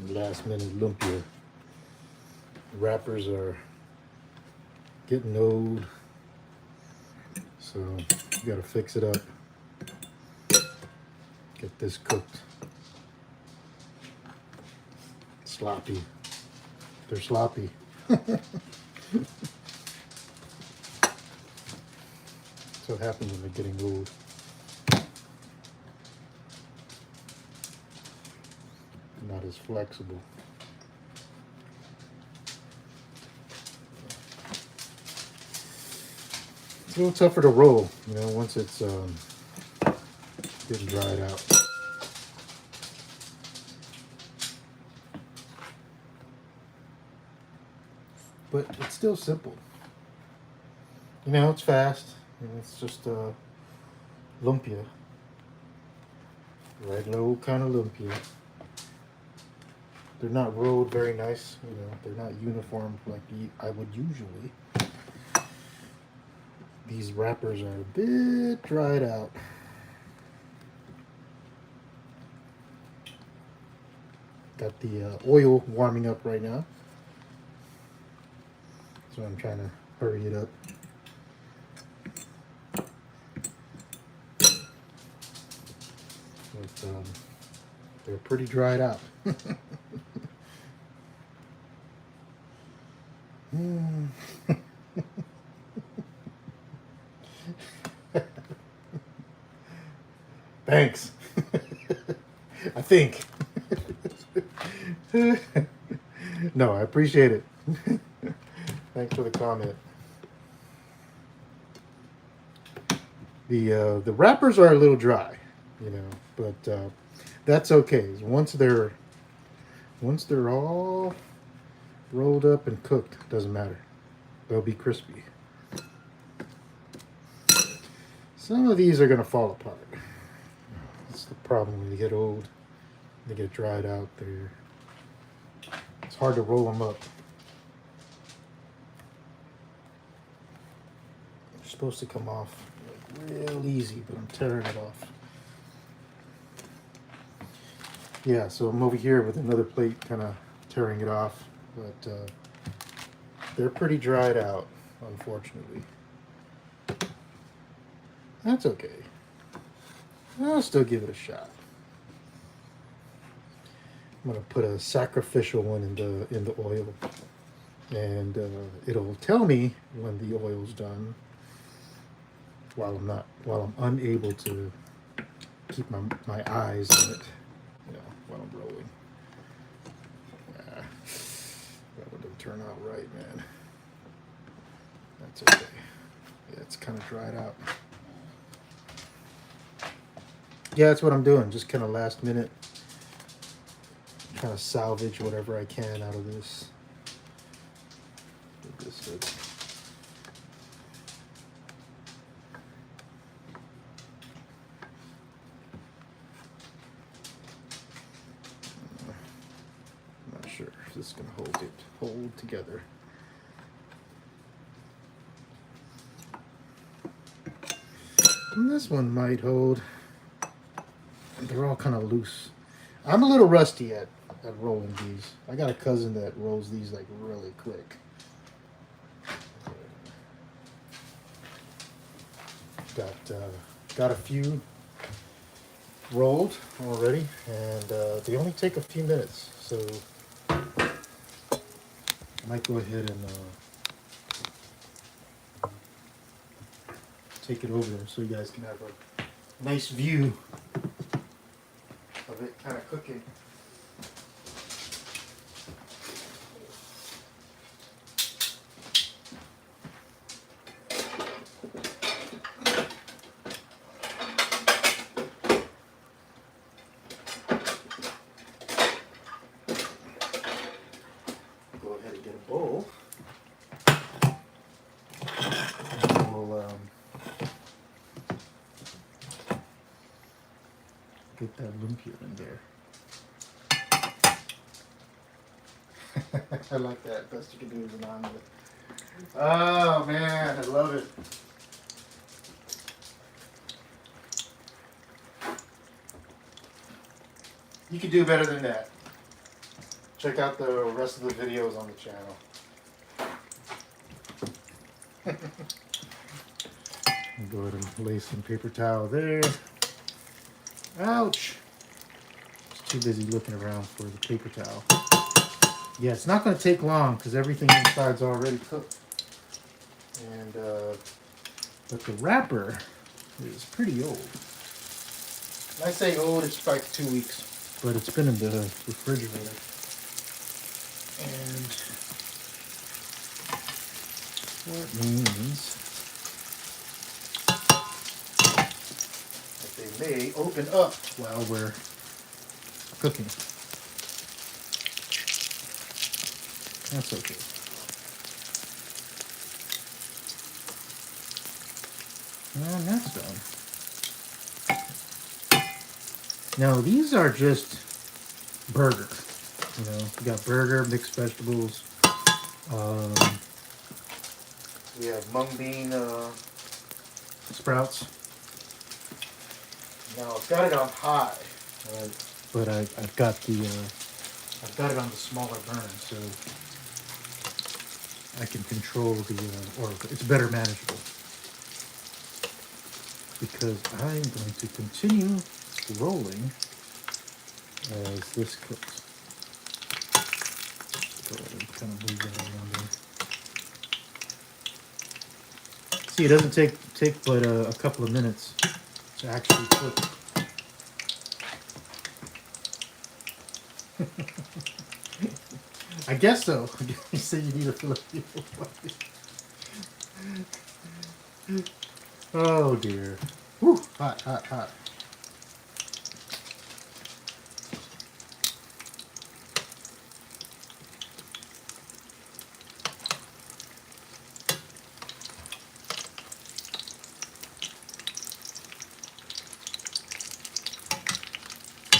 Some last minute lumpia. Wrappers are getting old, so you gotta fix it up. Get this cooked. Sloppy. They're sloppy. That's what happens when they're getting old. Not as flexible. It's a little tougher to roll, you know, once it's getting dried out. But it's still simple. You know, it's fast. And it's just lumpia. Regular old kind of lumpia. They're not rolled very nice, you know, they're not uniform like I would usually. These wrappers are a bit dried out. Got the oil warming up right now. So I'm trying to hurry it up. But they're pretty dried out. Thanks. I think. No, I appreciate it. Thanks for the comment. The wrappers are a little dry, you know, but that's okay. Once they're all rolled up and cooked, doesn't matter. They'll be crispy. Some of these are gonna fall apart. That's the problem when you get old. They get dried out. It's hard to roll them up. They're supposed to come off like real easy, but I'm tearing it off. Yeah, so I'm over here with another plate, kind of tearing it off, but they're pretty dried out, unfortunately. That's okay. I'll still give it a shot. I'm gonna put a sacrificial one in the oil, and it'll tell me when the oil's done. While I'm unable to keep my eyes on it, you know, while I'm rolling. That one didn't turn out right, man. That's okay. Yeah, it's kind of dried out. Yeah, that's what I'm doing. Just kind of last minute, trying to salvage whatever I can out of this. I'm not sure if this is going to hold together. And this one might hold. They're all kind of loose. I'm a little rusty at rolling these. I got a cousin that rolls these like really quick. Got a few rolled already, and they only take a few minutes. So I might go ahead and take it over there so you guys can have a nice view of it kind of cooking. Go ahead and get a bowl. And we'll get that lumpia in there. I like that. Best you can do is an omelet. Oh man, I love it. You can do better than that. Check out the rest of the videos on the channel. Go ahead and lay some paper towel there. Ouch! Just too busy looking around for the paper towel. Yeah, it's not going to take long because everything inside's already cooked. And but the wrapper is pretty old. When I say old, it's like 2 weeks, but it's been in the refrigerator. And that means that they may open up while we're cooking. That's okay. And that's done. Now these are just burger. You know, we got burger, mixed vegetables. We have mung bean sprouts. Now I've got it on high, but I've got it on the smaller burn, so I can control or it's better manageable. Because I'm going to continue rolling as this cooks. Go ahead and kind of move that around there. See, it doesn't take but a couple of minutes to actually cook. I guess so. You say you need a Filipino wife. Oh dear. Whew, hot, hot, hot.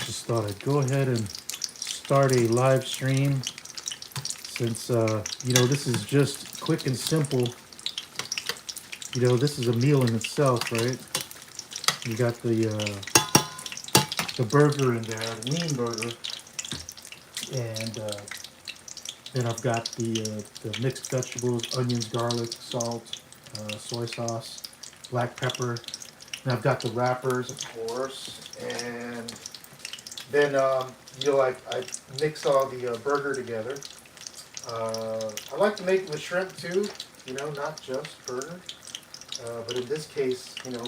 Just thought I'd go ahead and start a live stream since, you know, this is just quick and simple. You know, this is a meal in itself, right? You got the burger in there, the lean burger, and then I've got the mixed vegetables, onions, garlic, salt, soy sauce, black pepper. And I've got the wrappers, of course, and then you know, I mix all the burger together. I like to make it with shrimp too, you know, not just burger. But in this case, you know,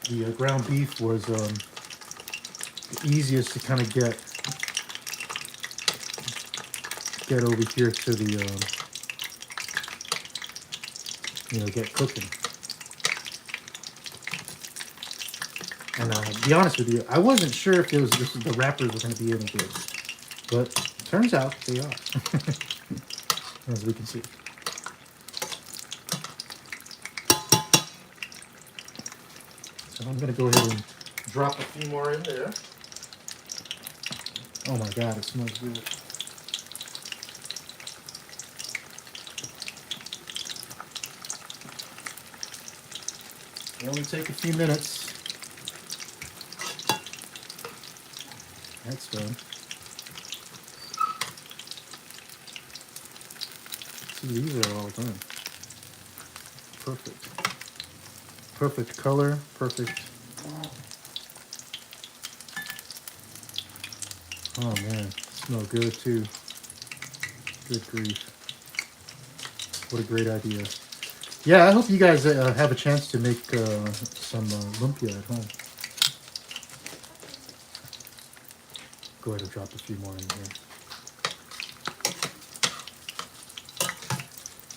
the ground beef was the easiest to kind of get over here to the, you know, get cooking. And to be honest with you, I wasn't sure if the wrappers were going to be any good, but turns out they are, as we can see. So I'm going to go ahead and drop a few more in there. Oh my God, it smells good. It only take a few minutes. That's done. See, these are all done. Perfect. Perfect color, perfect. Oh man, smell good too. Good grief. What a great idea. Yeah, I hope you guys have a chance to make some lumpia at home. Go ahead and drop a few more in here.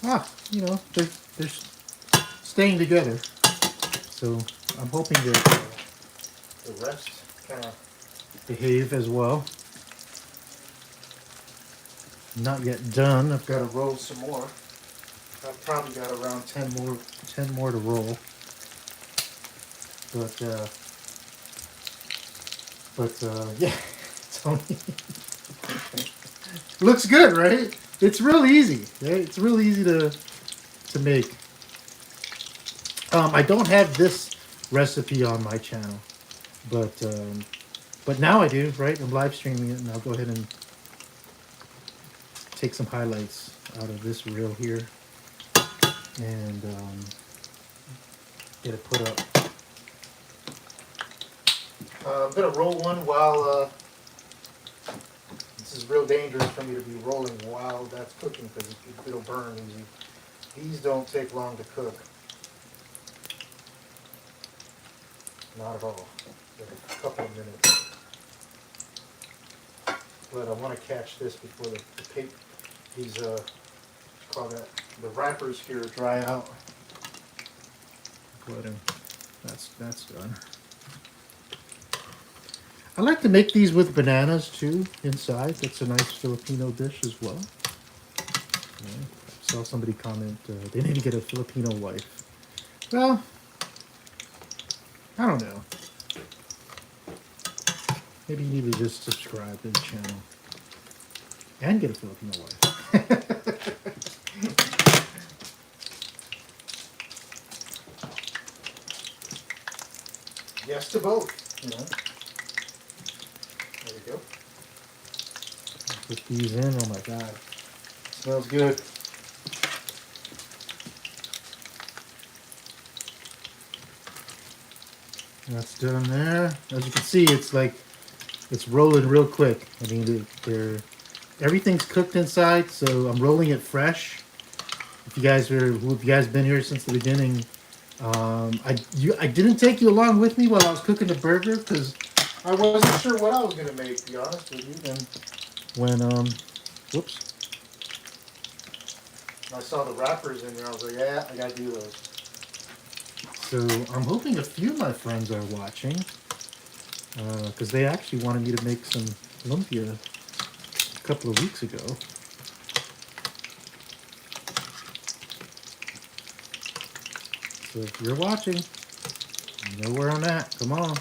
Ah, you know, they're staying together. So I'm hoping that the rest kind of behave as well. Not yet done. I've got to roll some more. I've probably got around 10 more to roll. But yeah, Tony. Looks good, right? It's real easy, right? It's real easy to make. I don't have this recipe on my channel, but now I do, right? I'm live streaming it, and I'll go ahead and take some highlights out of this reel here and get it put up. I'm gonna roll one while this is real dangerous for me to be rolling while that's cooking because it'll burn easy. These don't take long to cook. Not at all. Like a couple of minutes. But I want to catch this before the paper, these call that, the wrappers here dry out. Go ahead and that's done. I like to make these with bananas too inside. That's a nice Filipino dish as well. Yeah. I saw somebody comment they need to get a Filipino wife. Well, I don't know. Maybe you need to just subscribe to the channel and get a Filipino wife. Yes to both, you know. There you go. Put these in. Oh my God, smells good. That's done there. As you can see, it's like it's rolling real quick. I mean, everything's cooked inside, so I'm rolling it fresh. If you guys been here since the beginning, I didn't take you along with me while I was cooking the burger because I wasn't sure what I was gonna make. To be honest with you, and when whoops, I saw the wrappers in there, I was like, yeah, I gotta do those. So I'm hoping a few of my friends are watching because they actually wanted me to make some lumpia a couple of weeks ago. So if you're watching, you know where I'm at. Come on.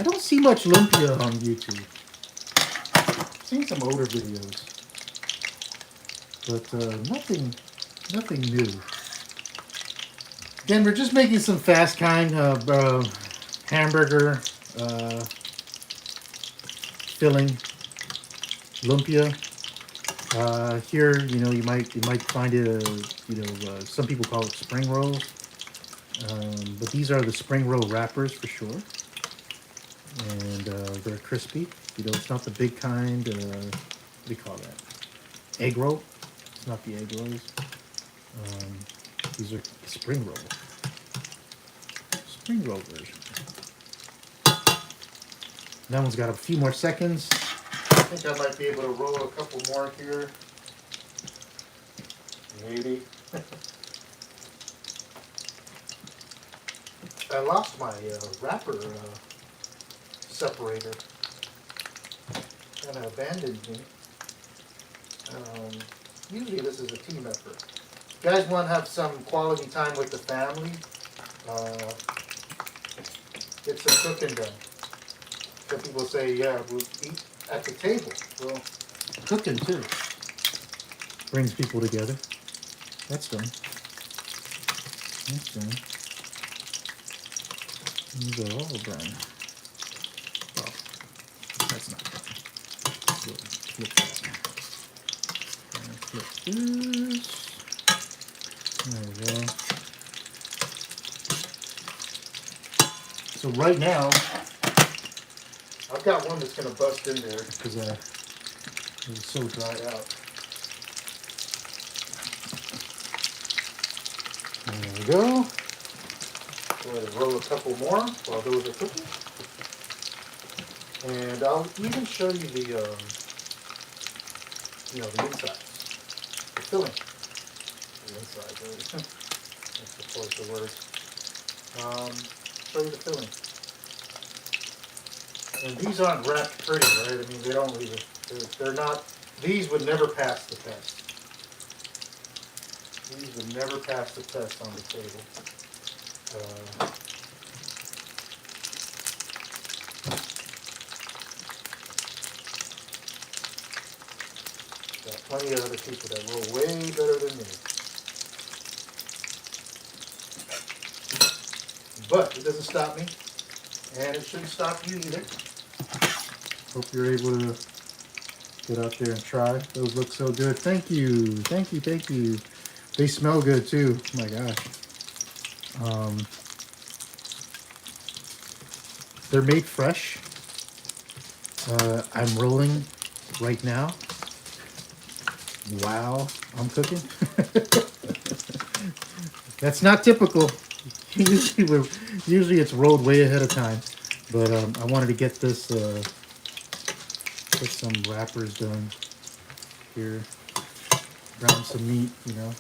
I don't see much lumpia on YouTube. I've seen some older videos, but nothing new. Again, we're just making some fast kind of hamburger filling lumpia. Here, you know, you might find it. Some people call it spring rolls, but these are the spring roll wrappers for sure, and they're crispy. You know, it's not the big kind. What do you call that? Egg roll. It's not the egg rolls. These are spring roll. Spring roll version. That one's got a few more seconds. I think I might be able to roll a couple more here. Maybe. I lost my wrapper separator. Kind of abandoned me. Usually this is a team effort. If you guys want to have some quality time with the family, get some cooking done. Some people say, yeah, we'll eat at the table. Well, cooking too brings people together. That's done. That's done. These are all done. Well, that's not done. So flip that. And flip this. There we go. So right now, I've got one that's going to bust in there because it was so dried out. There we go. Go ahead and roll a couple more while those are cooking. And I'll even show you the inside, the filling. The inside, that's the choice of words. Show you the filling. And these aren't wrapped pretty, right? I mean, they don't leave it. They're not. These would never pass the test. These would never pass the test on the table. Got plenty of other people that roll way better than me. But it doesn't stop me, and it shouldn't stop you either. Hope you're able to get out there and try. Those look so good. Thank you, thank you, thank you. They smell good too. Oh my gosh. Um, they're made fresh. I'm rolling right now. Wow, I'm cooking. That's not typical. Usually it's rolled way ahead of time, but I wanted to get this put some wrappers done here. Brown some meat, you know.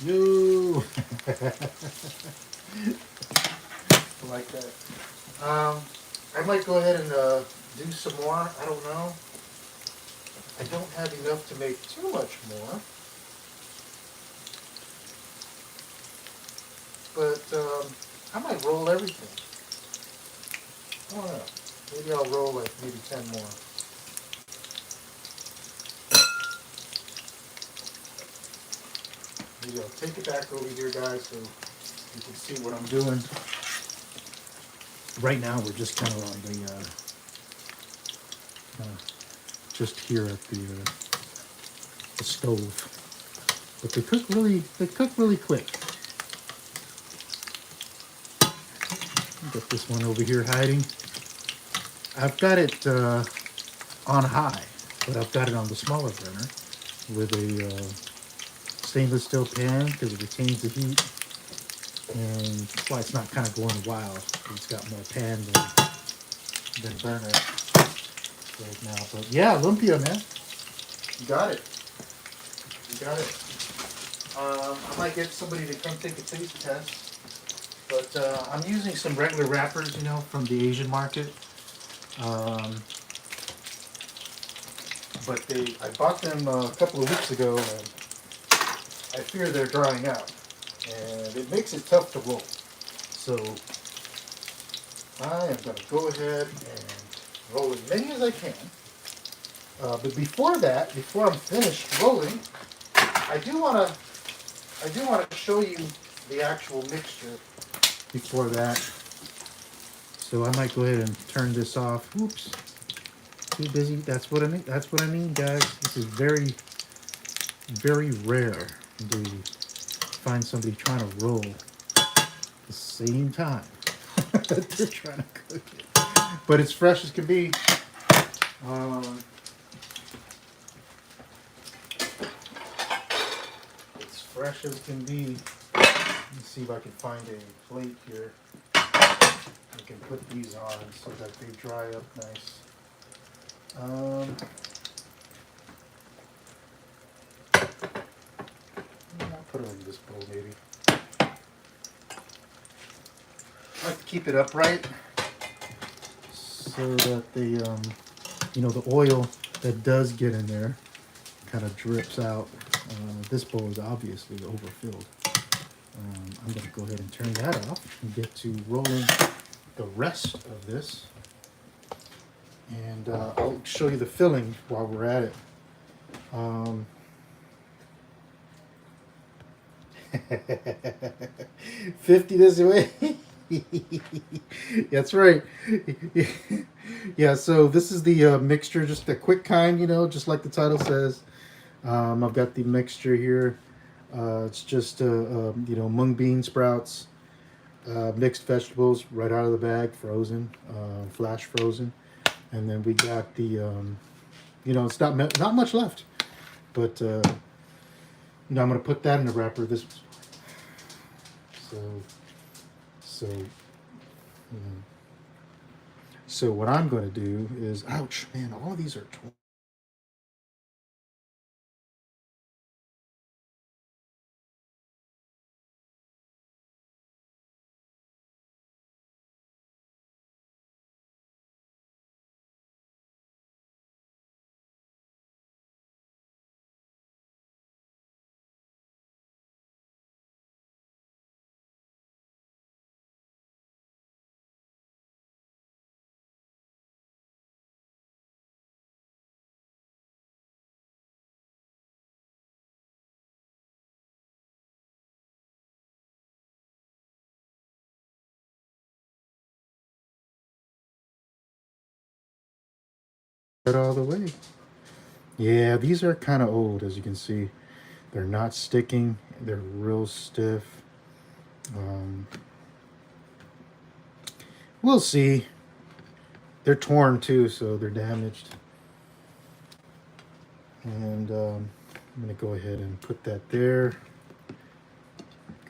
You like that? I might go ahead and do some more. I don't know. I don't have enough to make too much more, but I might roll everything. I don't know. Maybe I'll roll like maybe 10 more. Maybe I'll take it back over here, guys, so you can see what I'm doing. Right now, we're just kind of on the, just here at the stove. But they cook really quick. Get this one over here hiding. I've got it on high, but I've got it on the smaller burner with a stainless steel pan because it retains the heat, and that's why it's not kind of going wild. It's got more pan than burner right now. But yeah, lumpia, man, you got it. You got it. I might get somebody to come take a taste test, but I'm using some regular wrappers, you know, from the Asian market. Um, but I bought them a couple of weeks ago, and I fear they're drying out, and it makes it tough to roll. So I am going to go ahead and roll as many as I can. But before that, before I'm finished rolling, I do want to show you the actual mixture. Before that, so I might go ahead and turn this off. Oops, too busy. That's what I mean. That's what I mean, guys. This is very, very rare to find somebody trying to roll at the same time that they're trying to cook it. But it's fresh as can be. It's fresh as can be. Let me see if I can find a plate here. I can put these on so that they dry up nice. I'll put them in this bowl maybe. I like to keep it upright so that the the oil that does get in there kind of drips out. This bowl is obviously overfilled. I'm going to go ahead and turn that off and get to rolling the rest of this. And I'll show you the filling while we're at it. 50 this way. That's right. Yeah, so this is the mixture, just a quick kind, just like the title says. I've got the mixture here. It's just, mung bean sprouts, mixed vegetables right out of the bag, frozen, flash frozen. And then we got the, it's not much left. But, I'm going to put that in the wrapper. So, so what I'm going to do is, ouch, man, all of these are torn. It all the way. Yeah, these are kind of old, as you can see. They're not sticking. They're real stiff. Um, we'll see. They're torn too, so they're damaged. And I'm going to go ahead and put that there.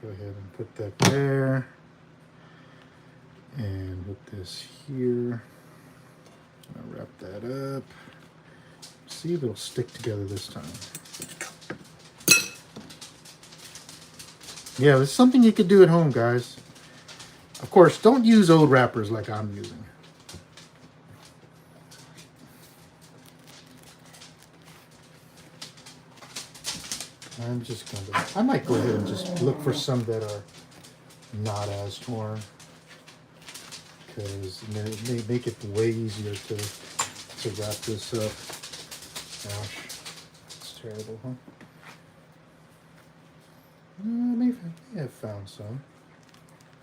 Go ahead and put that there. And put this here. I'll wrap that up. See if it'll stick together this time. Yeah, it's something you could do at home, guys. Of course, don't use old wrappers like I'm using. I'm just gonna, I might go ahead and just look for some that are not as torn, because it may make it way easier to wrap this up. Gosh, it's terrible, huh? I may have found some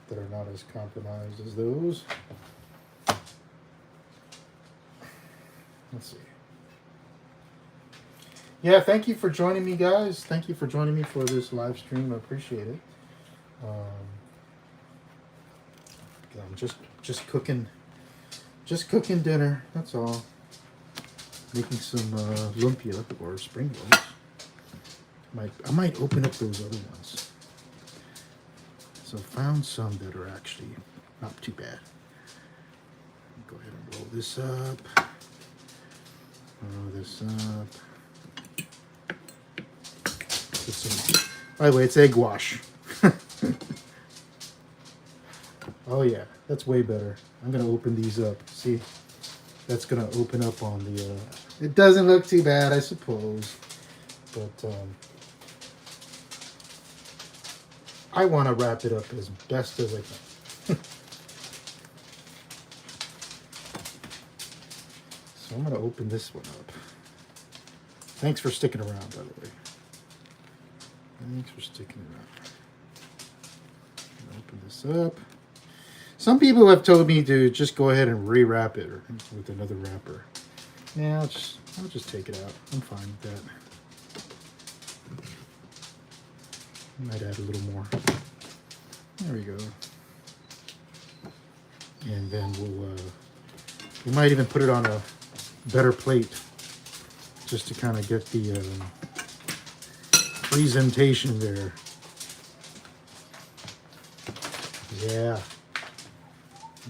that are not as compromised as those. Let's see. Yeah, thank you for joining me, guys. Thank you for joining me for this live stream. I appreciate it. I'm just cooking dinner. That's all. Making some lumpia or spring rolls. I might open up those other ones. So found some that are actually not too bad. Go ahead and roll this up. Roll this up. Put some, by the way, it's egg wash. Oh yeah, that's way better. I'm gonna open these up. See, that's gonna open up on the. It doesn't look too bad, I suppose, but I want to wrap it up as best as I can. So I'm gonna open this one up. Thanks for sticking around, by the way. Thanks for sticking around. Open this up. Some people have told me to just go ahead and rewrap it with another wrapper. Yeah, I'll just take it out. I'm fine with that. Might add a little more. There we go. And then we might even put it on a better plate, just to kind of get the presentation there. Yeah.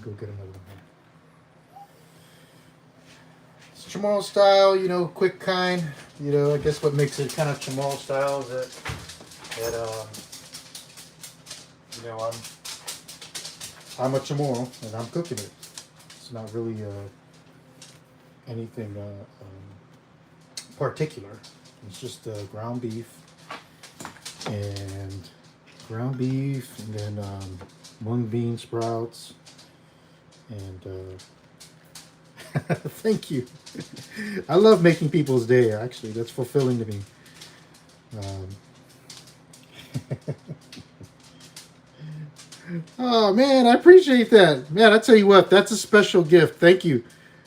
Go get another one. It's CHamoru style, you know, quick kind. You know, I guess what makes it kind of CHamoru style is that you know, I'm a CHamoru and I'm cooking it. It's not really anything particular. It's just ground beef and then mung bean sprouts. And thank you. I love making people's day, actually. That's fulfilling to me. Oh, man, I appreciate that. Man, I tell you what, that's a special gift. Thank you.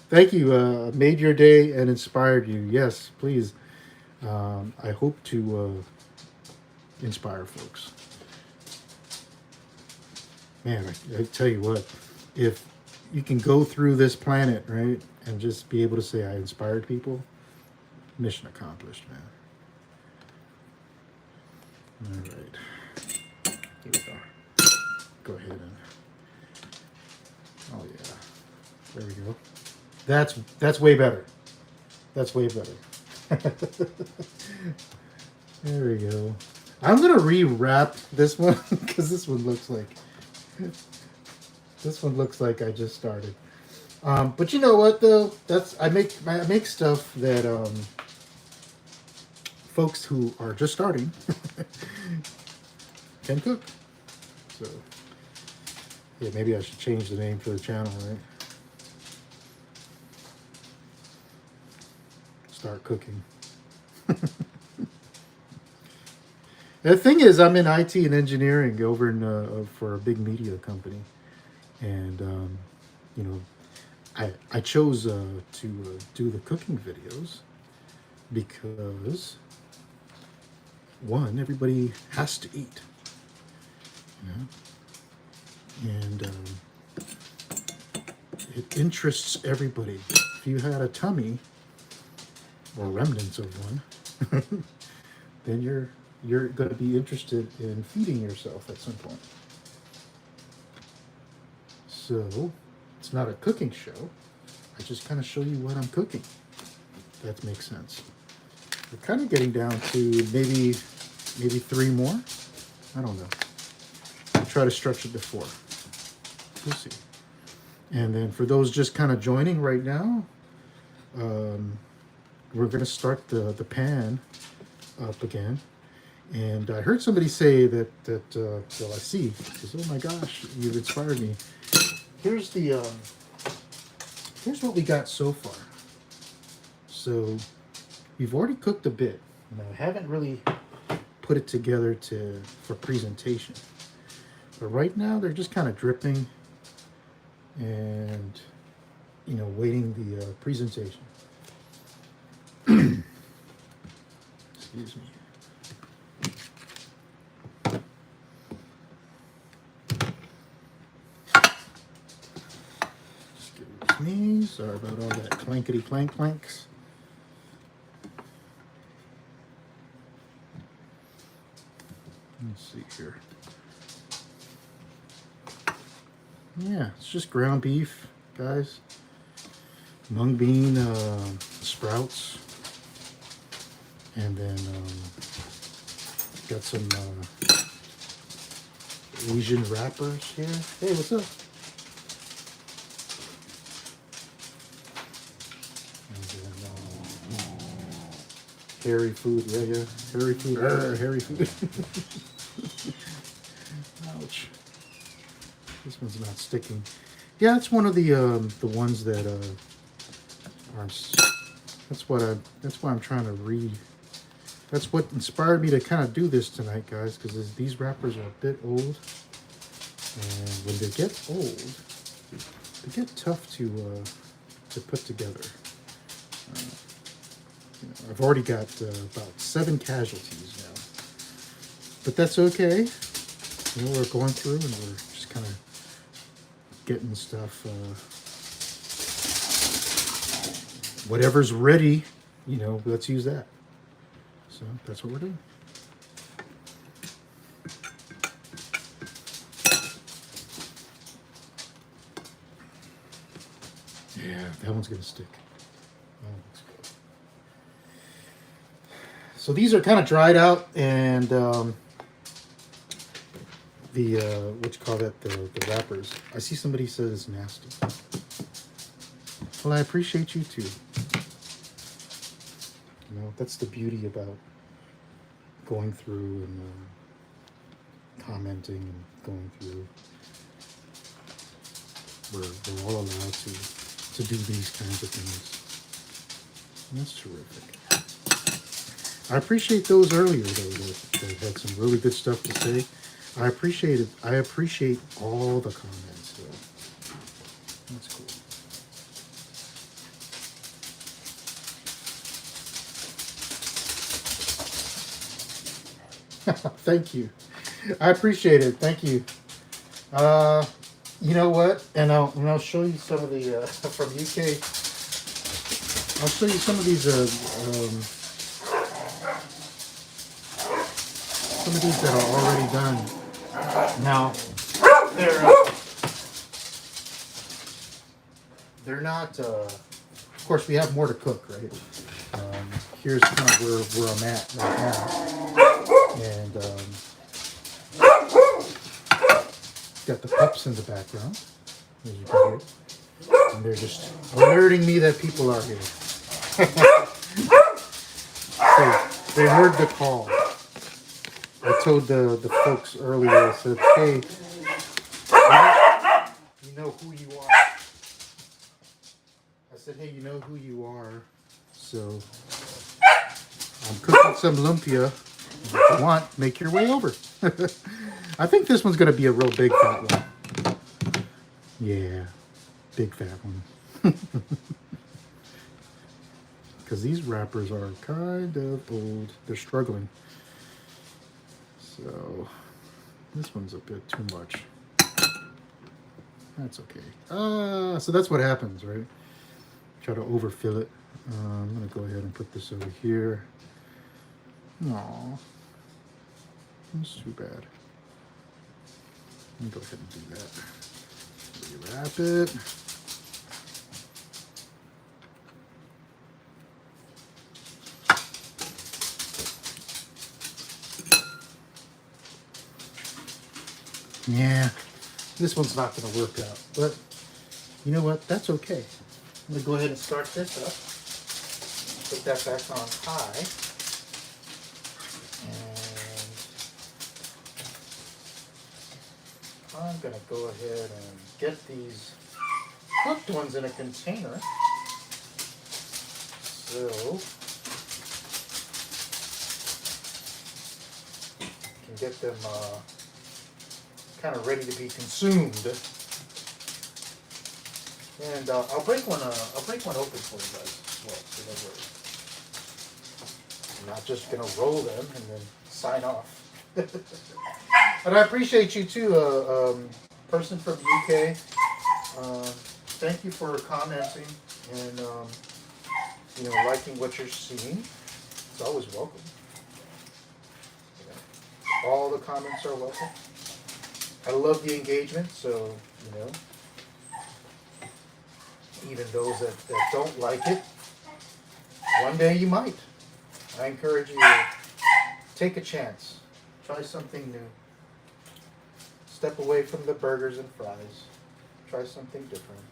Thank you. Made your day and inspired you. Yes, please. I hope to inspire folks. Man, I tell you what, if you can go through this planet, right, and just be able to say I inspired people, mission accomplished, man. All right. Here we go. Go ahead and, oh yeah, there we go. That's way better. That's way better. There we go. I'm gonna rewrap this one because this one looks like I just started. But you know what though? I make stuff that folks who are just starting can cook. So yeah, maybe I should change the name for the channel, right? Start cooking. The thing is, I'm in IT and engineering over in for a big media company, and you know, I chose to do the cooking videos because one, everybody has to eat, you know? And it interests everybody. If you had a tummy or remnants of one, then you're going to be interested in feeding yourself at some point. So it's not a cooking show. I just kind of show you what I'm cooking. If that makes sense. We're kind of getting down to maybe 3 more. I don't know. I'll try to stretch it to 4. We'll see. And then for those just kind of joining right now, we're going to start the pan up again. And I heard somebody say that well, I see, because, oh my gosh, you've inspired me. Here's what we got so far. So we've already cooked a bit, and I haven't really put it together for presentation. But right now they're just kind of dripping and, you know, waiting the presentation. Excuse me. Excuse me. Sorry about all that clankety clanks. Let's see here. Yeah, it's just ground beef, guys. Mung bean sprouts. And then got some Asian wrappers here. Hey, what's up? And then hairy food, yeah. Hairy food, hairy food. Ouch. This one's not sticking. Yeah, it's one of the ones that are. That's why I'm trying to read. That's what inspired me to kind of do this tonight, guys, because these wrappers are a bit old, and when they get old, they get tough to put together. You know, I've already got about 7 casualties now, but that's okay. You know, we're going through and we're just kind of getting stuff. Whatever's ready, you know, let's use that. So that's what we're doing. Yeah, that one's gonna stick. That one looks good. So these are kind of dried out, and the what you call that, the wrappers. I see somebody says it's nasty. Well, I appreciate you too. You know, that's the beauty about going through and commenting and going through. We're all allowed to do these kinds of things. And that's terrific. I appreciate those earlier, though, that had some really good stuff to say. I appreciate it. I appreciate all the comments, though. That's cool. Thank you. I appreciate it. Thank you. You know what? And I'll show you some of the from UK. I'll show you some of these that are already done. Now they're not. Of course, we have more to cook, right? Here's kind of where I'm at right now. And got the pups in the background, as you can hear. And they're just alerting me that people are here. So they heard the call. I told the folks earlier, I said, hey, you know who you are. I said, hey, you know who you are. So I'm cooking some lumpia. If you want, make your way over. I think this one's going to be a real big fat one. Yeah, big fat one. because these wrappers are kind of old. They're struggling. So this one's a bit too much. That's okay. So that's what happens, right? Try to overfill it. I'm gonna go ahead and put this over here. Aw, that's too bad. Let me go ahead and do that. Rewrap it. Yeah, this one's not going to work out, but you know what? That's okay. I'm going to go ahead and start this up. Put that back on high. And I'm going to go ahead and get these cooked ones in a container. So you can get them kind of ready to be consumed. And I'll break one open for you guys as well, so don't worry. I'm not just gonna roll them and then sign off. And I appreciate you too, person from UK. Thank you for commenting and liking what you're seeing. It's always welcome. All the comments are welcome. I love the engagement, so even those that don't like it, one day you might. I encourage you to take a chance. Try something new. Step away from the burgers and fries. Try something different.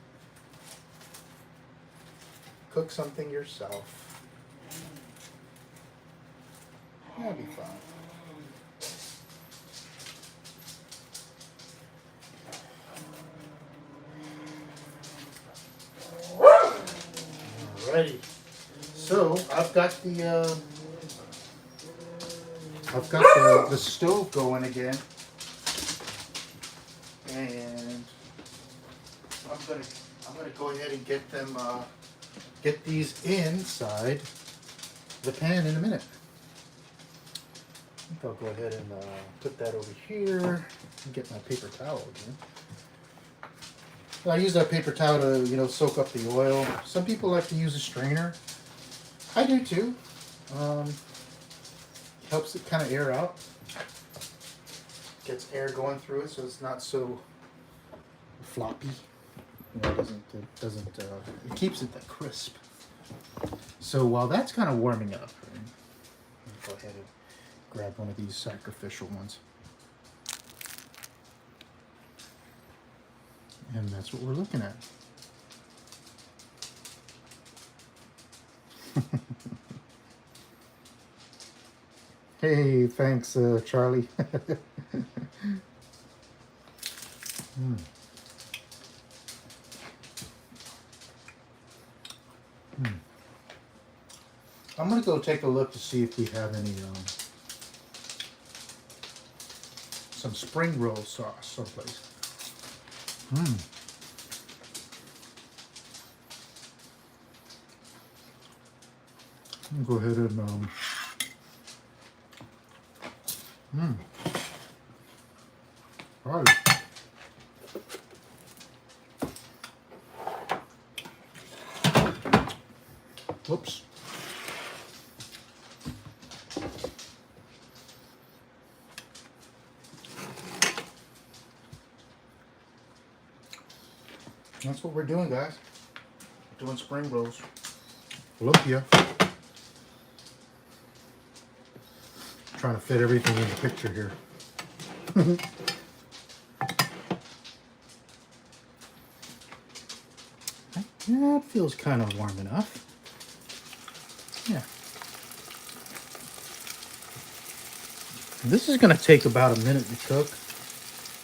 Cook something yourself. That'll be fun. Alrighty. So I've got the stove going again, and I'm gonna go ahead and get these inside the pan in a minute. I think I'll go ahead and put that over here and get my paper towel again. I use that paper towel to, soak up the oil. Some people like to use a strainer. I do too. Helps it kind of air out. Gets air going through it, so it's not so floppy. It keeps it that crisp. So while that's kind of warming up, right, I'll go ahead and grab one of these sacrificial ones. And that's what we're looking at. Hey, thanks, Charlie. I'm going to go take a look to see if we have any some spring roll sauce someplace. Go ahead and all right. Whoops. That's what we're doing, guys. Doing spring rolls. Lumpia. Trying to fit everything in the picture here. Yeah, it feels kind of warm enough. Yeah. This is going to take about a minute to cook.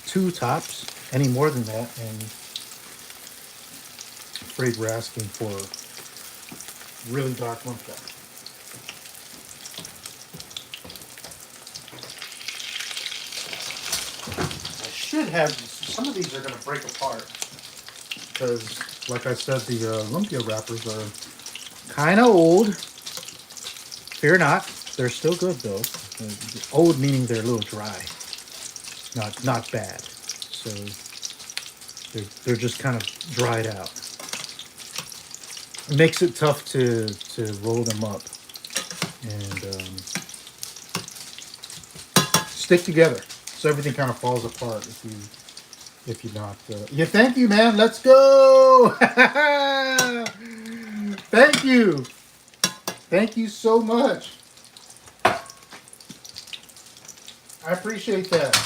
2 tops. Any more than that, and I'm afraid we're asking for really dark lumpia. I should have, some of these are going to break apart because, like I said, the lumpia wrappers are Kind of old. Fear not. They're still good though. Old meaning they're a little dry. Not bad. So they're just kind of dried out. It makes it tough to roll them up and stick together. So everything kind of falls apart if you're not. Yeah, thank you, man. Let's go. Thank you. Thank you so much. I appreciate that.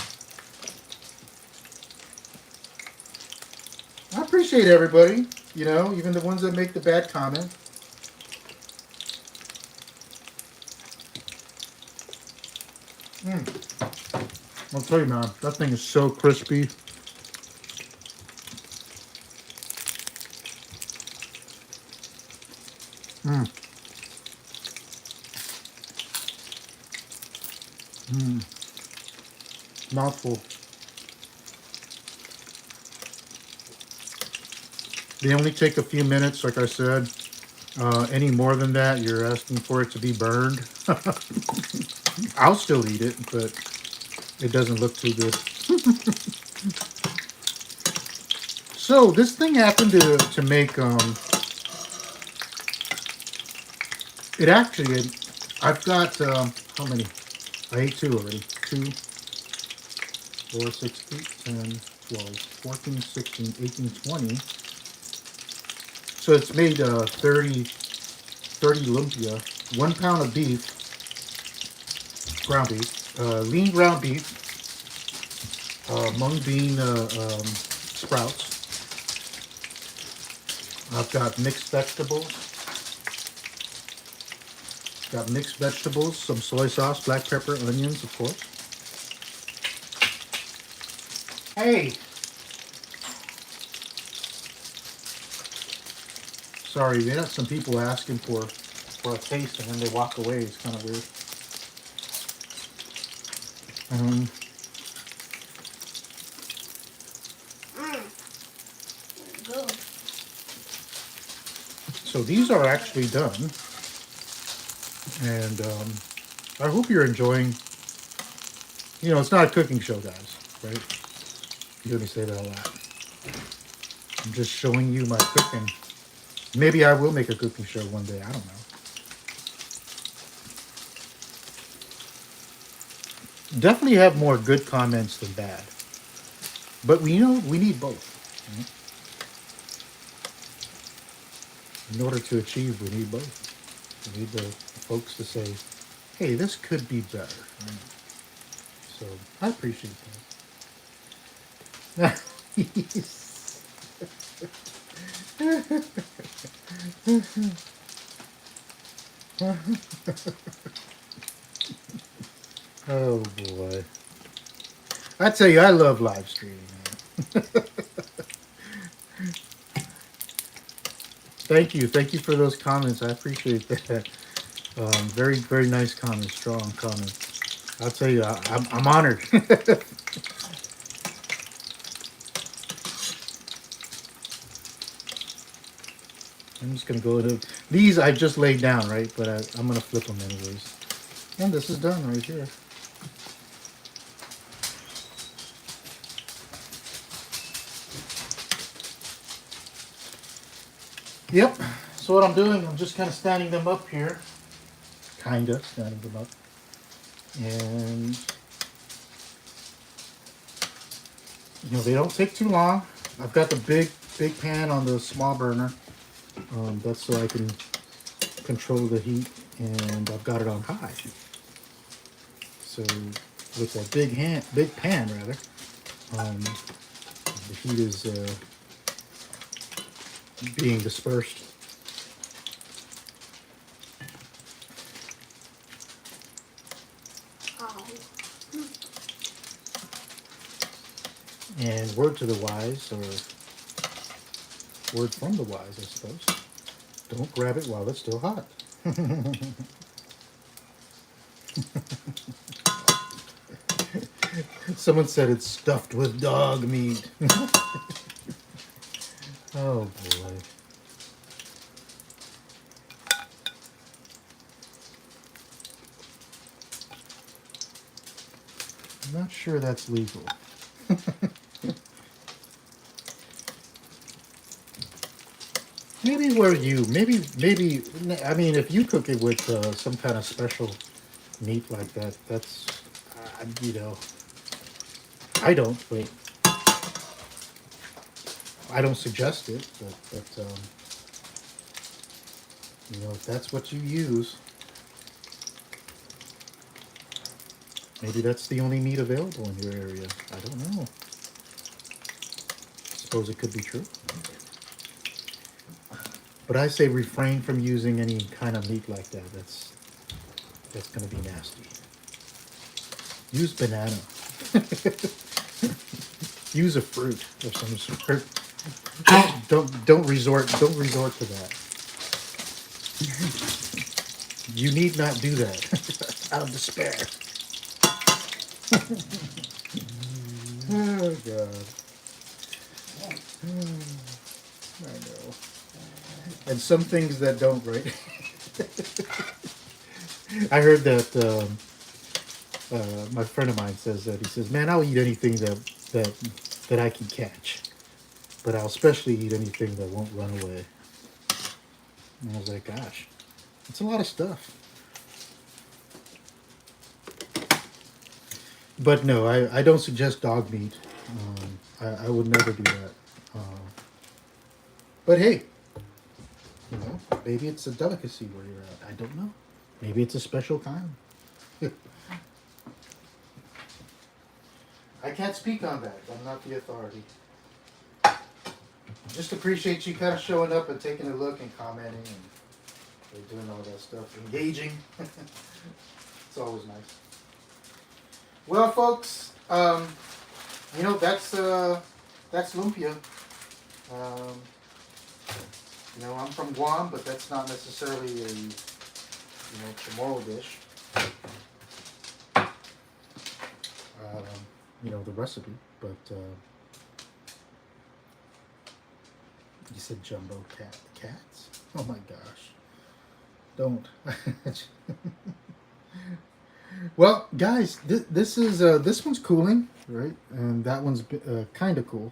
I appreciate everybody. You know, even the ones that make the bad comment. I'll tell you, man, that thing is so crispy. Mouthful. They only take a few minutes, like I said. Any more than that, you're asking for it to be burned. I'll still eat it, but it doesn't look too good. So this thing happened to make it actually. I've got how many? I ate two already. 2, 4, 6, 8, 10, 12, 14, 16, 18, 20. So it's made 30 lumpia, 1 pound of beef, ground beef, lean ground beef, mung bean sprouts. I've got mixed vegetables. Got mixed vegetables, some soy sauce, black pepper, onions, of course. Hey! Sorry, you got some people asking for a taste and then they walk away. It's kind of weird. Good. So these are actually done. And I hope you're enjoying. You know, it's not a cooking show, guys, right? You hear me say that a lot. I'm just showing you my cooking. Maybe I will make a cooking show one day. I don't know. Definitely have more good comments than bad. But we need both. Right? In order to achieve, we need both. We need the folks to say, hey, this could be better. Right? So I appreciate that. Oh boy. I tell you, I love live streaming. Thank you for those comments. I appreciate that. Very, very nice comments, strong comments. I'll tell you, I'm honored. I'm just gonna go to these. I just laid down, right? But I'm gonna flip them anyways. And this is done right here. Yep. So what I'm doing, I'm just kind of standing them up here. Kinda standing them up. And you know, they don't take too long. I've got the big pan on the small burner. That's so I can control the heat, and I've got it on high. So with that big pan rather, the heat is being dispersed. And word to the wise, or word from the wise, I suppose. Don't grab it while it's still hot. Someone said it's stuffed with dog meat. Oh boy. not sure that's legal. Maybe maybe, I mean, if you cook it with some kind of special meat like that, that's, you know, I don't, but I don't suggest it, but you know, if that's what you use, maybe that's the only meat available in your area. I don't know. Suppose it could be true. But I say refrain from using any kind of meat like that. That's going to be nasty. Use banana. Use a fruit of some sort. Don't resort to that. You need not do that. Out of despair. Oh God. I know. And some things that don't, right? I heard that my friend of mine says that. He says, "Man, I'll eat anything that I can catch, but I'll especially eat anything that won't run away." And I was like, "Gosh, it's a lot of stuff." But no, I don't suggest dog meat. I would never do that. But hey, you know, maybe it's a delicacy where you're at. I don't know. Maybe it's a special kind. I can't speak on that. I'm not the authority. Just appreciate you kind of showing up and taking a look and commenting and doing all that stuff. Engaging. It's always nice. Well, folks, you know, that's Lumpia. You know, I'm from Guam, but that's not necessarily a, you know, CHamoru dish. You know, the recipe, but you said jumbo cats? Oh my gosh. Don't. Well, guys, this is this one's cooling, right? And that one's kind of cool.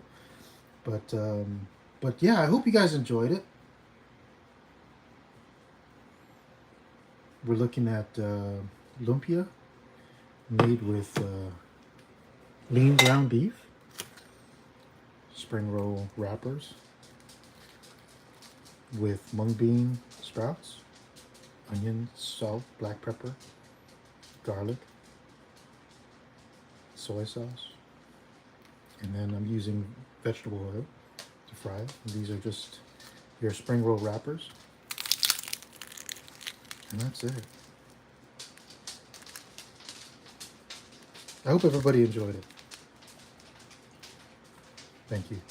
But yeah, I hope you guys enjoyed it. We're looking at lumpia made with lean ground beef, spring roll wrappers with mung bean sprouts, onion, salt, black pepper, garlic, soy sauce, and then I'm using vegetable oil to fry it. And these are just your spring roll wrappers, and that's it. I hope everybody enjoyed it. Thank you.